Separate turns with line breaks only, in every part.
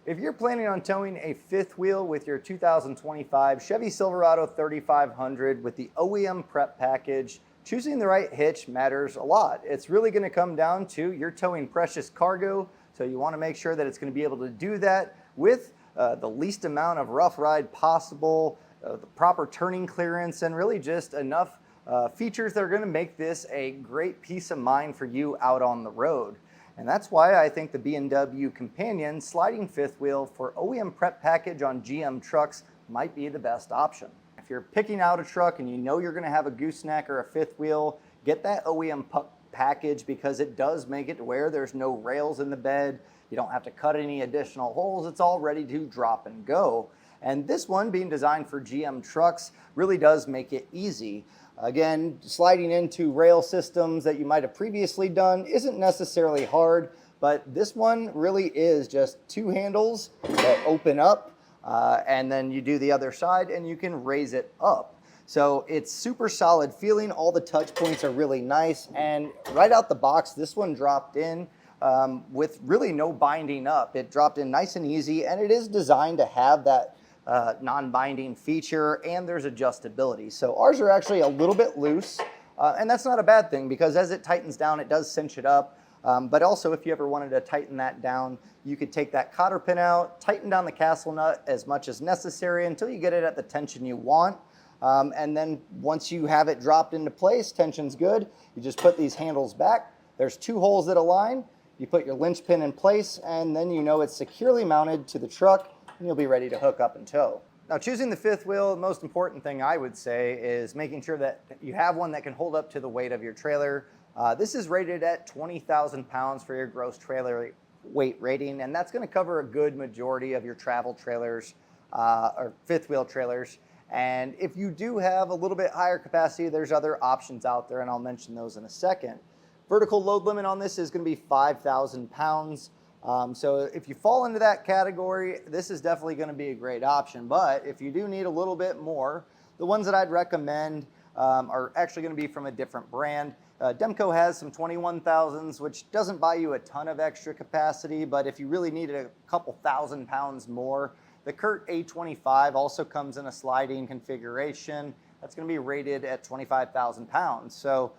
If you're planning on towing a fifth wheel with your 2025 Chevy Silverado 3500 with the OEM prep package, choosing the right hitch matters a lot. It's really going to come down to you're towing precious cargo, so you want to make sure that it's going to be able to do that with the least amount of rough ride possible, the proper turning clearance, and really just enough features that are going to make this a great peace of mind for you out on the road. And that's why I think the B&W Companion sliding fifth wheel for OEM prep package on GM trucks might be the best option. If you're picking out a truck and you know you're going to have a gooseneck or a fifth wheel, get that OEM package because it does make it to where there's no rails in the bed. You don't have to cut any additional holes. It's all ready to drop and go. And this one, being designed for GM trucks, really does make it easy. Again, sliding into rail systems that you might have previously done isn't necessarily hard, but this one really is just two handles that open up, and then you do the other side and you can raise it up. So it's super solid feeling. All the touch points are really nice, and right out the box, this one dropped in with really no binding up. It dropped in nice and easy, and it is designed to have that non-binding feature, and there's adjustability. So ours are actually a little bit loose, and that's not a bad thing because as it tightens down, it does cinch it up. But also, if you ever wanted to tighten that down, you could take that cotter pin out, tighten down the castle nut as much as necessary until you get it at the tension you want. And then once you have it dropped into place, tension's good, you just put these handles back. There's two holes that align. You put your linchpin in place, and then you know it's securely mounted to the truck, and you'll be ready to hook up and tow. Now, choosing the fifth wheel, the most important thing I would say is making sure that you have one that can hold up to the weight of your trailer. This is rated at 20,000 pounds for your gross trailer weight rating, and that's going to cover a good majority of your travel trailers or fifth wheel trailers. And if you do have a little bit higher capacity, there's other options out there, and I'll mention those in a second. Vertical load limit on this is going to be 5,000 pounds. So if you fall into that category, this is definitely going to be a great option. But if you do need a little bit more, the ones that I'd recommend are actually going to be from a different brand. Demco has some 21,000s, which doesn't buy you a ton of extra capacity, but if you really needed a couple thousand pounds more, the Curt A25 also comes in a sliding configuration. That's going to be rated at 25,000 pounds. So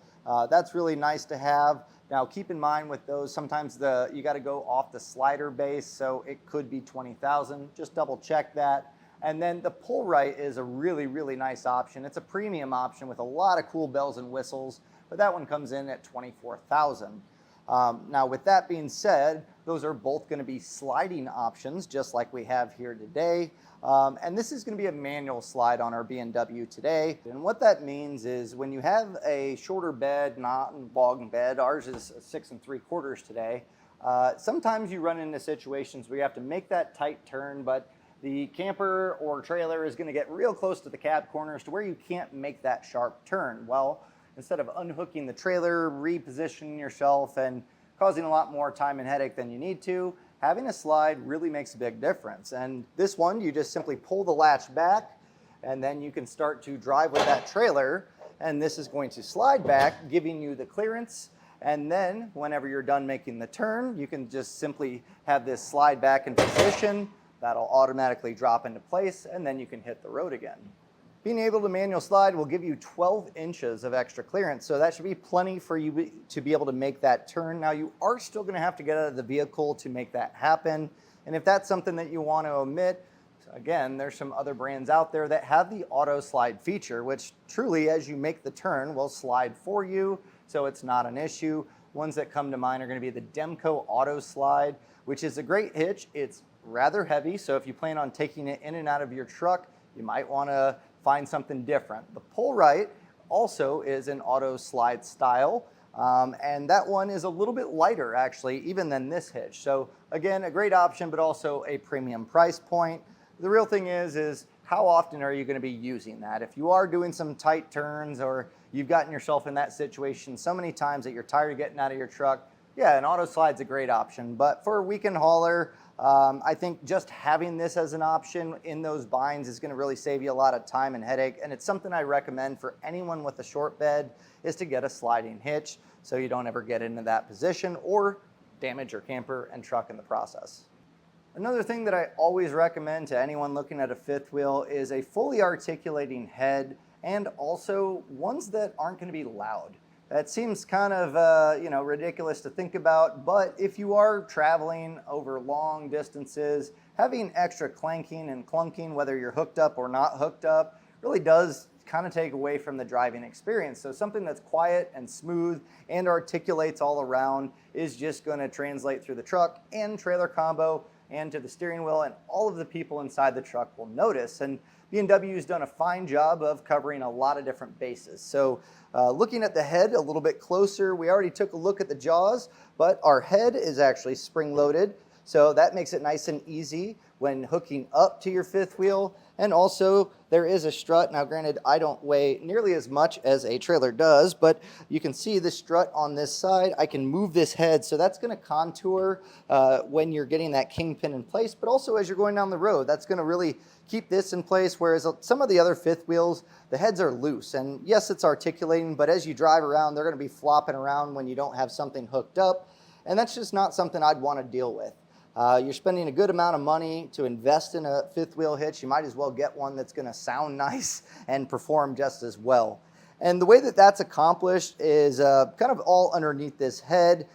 that's really nice to have. Now, keep in mind with those, sometimes you got to go off the slider base, so it could be 20,000. Just double check that. And then the pull right is a really, really nice option. It's a premium option with a lot of cool bells and whistles, but that one comes in at 24,000. Now, with that being said, those are both going to be sliding options, just like we have here today. And this is going to be a manual slide on our B&W today. And what that means is when you have a shorter bed, not a bog bed, ours is 6 3/4 today, sometimes you run into situations where you have to make that tight turn, but the camper or trailer is going to get real close to the cab corners to where you can't make that sharp turn. Well, instead of unhooking the trailer, repositioning yourself, and causing a lot more time and headache than you need to, having a slide really makes a big difference. And this one, you just simply pull the latch back, and then you can start to drive with that trailer, and this is going to slide back, giving you the clearance. And then whenever you're done making the turn, you can just simply have this slide back in position. That'll automatically drop into place, and then you can hit the road again. Being able to manual slide will give you 12 inches of extra clearance, so that should be plenty for you to be able to make that turn. Now, you are still going to have to get out of the vehicle to make that happen, and if that's something that you want to omit, again, there's some other brands out there that have the auto slide feature, which truly, as you make the turn, will slide for you, so it's not an issue. Ones that come to mind are going to be the Demco Auto Slide, which is a great hitch. It's rather heavy, so if you plan on taking it in and out of your truck, you might want to find something different. The pull right also is an auto slide style, and that one is a little bit lighter actually even than this hitch. So again, a great option, but also a premium price point. The real thing is how often are you going to be using that? If you are doing some tight turns or you've gotten yourself in that situation so many times that you're tired of getting out of your truck, yeah, an auto slide's a great option. But for a weekend hauler, I think just having this as an option in those binds is going to really save you a lot of time and headache. And it's something I recommend for anyone with a short bed is to get a sliding hitch so you don't ever get into that position or damage your camper and truck in the process. Another thing that I always recommend to anyone looking at a fifth wheel is a fully articulating head, and also ones that aren't going to be loud. That seems kind of ridiculous to think about, but if you are traveling over long distances, having extra clanking and clunking, whether you're hooked up or not hooked up, really does kind of take away from the driving experience. So something that's quiet and smooth and articulates all around is just going to translate through the truck and trailer combo and to the steering wheel, and all of the people inside the truck will notice. And B&W's done a fine job of covering a lot of different bases. So looking at the head a little bit closer, we already took a look at the jaws, but our head is actually spring-loaded. So that makes it nice and easy when hooking up to your fifth wheel. And also there is a strut. Now granted, I don't weigh nearly as much as a trailer does, but you can see the strut on this side. I can move this head, so that's gonna contour when you're getting that kingpin in place, but also as you're going down the road, that's gonna really keep this in place, whereas some of the other fifth wheels, the heads are loose. And yes, it's articulating, but as you drive around, they're gonna be flopping around when you don't have something hooked up, and that's just not something I'd wanna deal with. You're spending a good amount of money to invest in a fifth wheel hitch. You might as well get one that's going to sound nice and perform just as well. And the way that that's accomplished is kind of all underneath this head,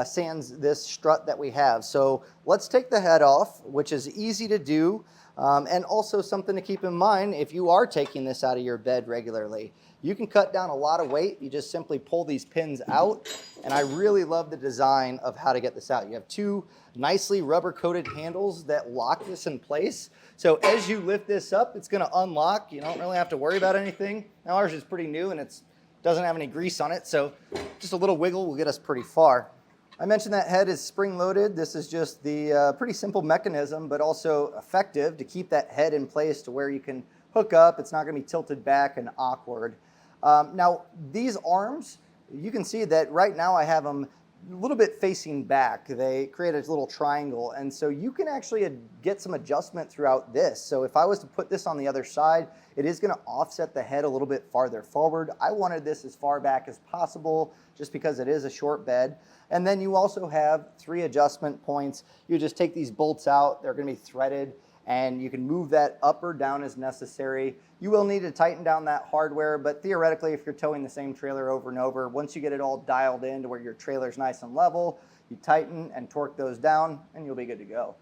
sans this strut that we have. So let's take the head off, which is easy to do, and also something to keep in mind if you are taking this out of your bed regularly. You can cut down a lot of weight. You just simply pull these pins out, and I really love the design of how to get this out. You have two nicely rubber-coated handles that lock this in place. So as you lift this up, it's gonna unlock. You don't really have to worry about anything. Now ours is pretty new and it doesn't have any grease on it, so just a little wiggle will get us pretty far. I mentioned that head is spring-loaded. This is just the pretty simple mechanism, but also effective to keep that head in place to where you can hook up. It's not gonna be tilted back and awkward. Now, these arms, you can see that right now I have them a little bit facing back. They create a little triangle, and so you can actually get some adjustment throughout this. So if I was to put this on the other side, it is going to offset the head a little bit farther forward. I wanted this as far back as possible just because it is a short bed. And then you also have 3 adjustment points. You just take these bolts out, they're going to be threaded, and you can move that up or down as necessary. You will need to tighten down that hardware, but theoretically, if you're towing the same trailer over and over, once you get it all dialed in to where your trailer's nice and level, you tighten and torque those down, and you'll be good to go.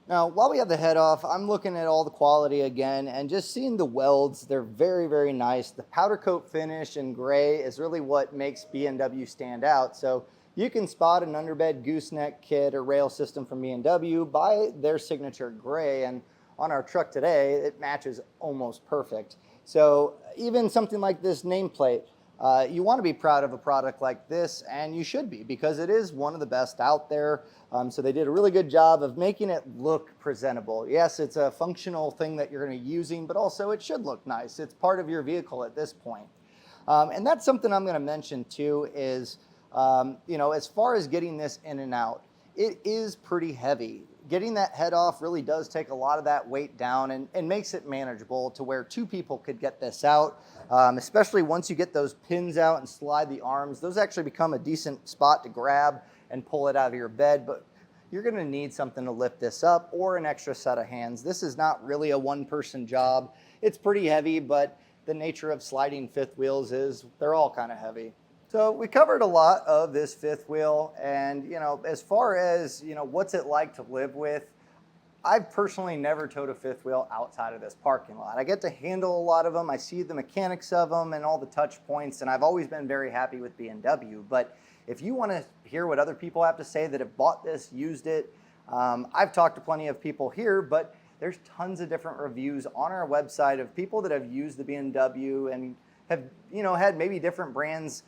Now, while we have the head off, I'm looking at all the quality again, and just seeing the welds, they're very, very nice. The powder coat finish in gray is really what makes B&W stand out. So you can spot an underbed gooseneck kit or rail system from B&W by their signature gray, and on our truck today, it matches almost perfect. So even something like this nameplate, you want to be proud of a product like this, and you should be, because it is one of the best out there. So they did a really good job of making it look presentable. Yes, it's a functional thing that you're going to be using, but also it should look nice. It's part of your vehicle at this point. And that's something I'm going to mention too is, as far as getting this in and out, it is pretty heavy. Getting that head off really does take a lot of that weight down and makes it manageable to where 2 people could get this out, especially once you get those pins out and slide the arms. Those actually become a decent spot to grab and pull it out of your bed, but you're gonna need something to lift this up or an extra set of hands. This is not really a one-person job. It's pretty heavy, but the nature of sliding fifth wheels is they're all kind of heavy. So we covered a lot of this fifth wheel, and as far as what's it like to live with, I've personally never towed a fifth wheel outside of this parking lot. I get to handle a lot of them. I see the mechanics of them and all the touch points, and I've always been very happy with B&W. But if you want to hear what other people have to say that have bought this, used it, I've talked to plenty of people here, but there's tons of different reviews on our website of people that have used the B&W and have had maybe different brands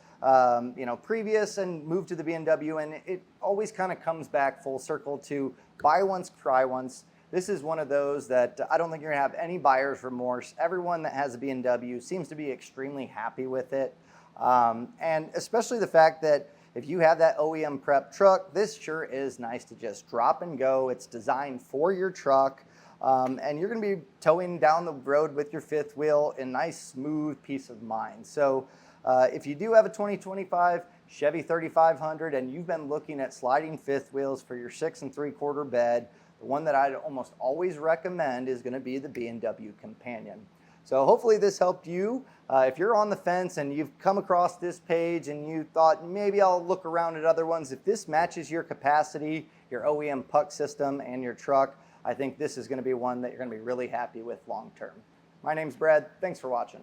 previous and moved to the B&W, and it always kind of comes back full circle to buy once, cry once. This is one of those that I don't think you're gonna have any buyer's remorse. Everyone that has a B&W seems to be extremely happy with it, and especially the fact that if you have that OEM prep truck, this sure is nice to just drop and go. It's designed for your truck. And you're going to be towing down the road with your fifth wheel in nice, smooth peace of mind. So if you do have a 2025 Chevy 3500 and you've been looking at sliding fifth wheels for your 6 3/4 bed, the one that I'd almost always recommend is going to be the B&W Companion. So hopefully this helped you. If you're on the fence and you've come across this page and you thought maybe I'll look around at other ones, if this matches your capacity, your OEM puck system, and your truck, I think this is going to be one that you're going to be really happy with long term. My name's Brad. Thanks for watching.